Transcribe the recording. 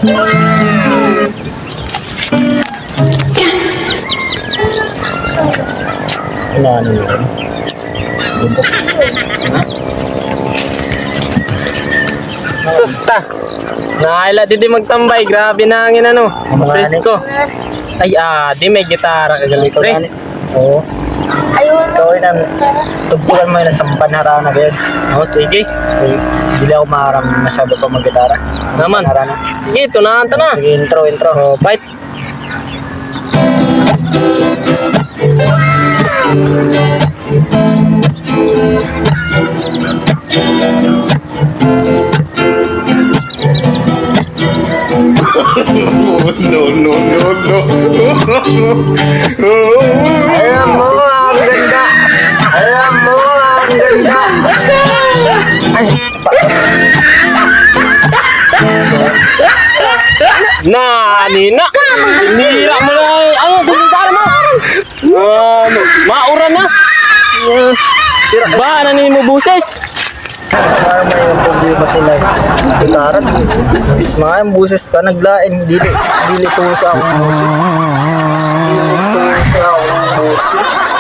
Ano yun? Buntok. Susta. Nakaila di magtambay. Grabe na hangin ano. Presko. Ay, di may gitara ka galit. Ikaw na. Oo. Ayun. Ikaw na. Tugtugan mo yun sa panharana ba yun? Oh, sige. Hindi ako maharam masyado pa mag-gitara. Naman. Panharana. Sige, tunahan to na. Sige, intro. Oh, bite. Alam mo, ang ganda. Alam mo, ang ganda. Ay, Nina. Nira mo na. Ano, gumintara mo. Maura na. Sira ba, ano mo buses? parang may problema sila. Gitara. Is mga yung buses ka naglaing. Dili tulo sa akong buses. Dili tulo sa akong buses.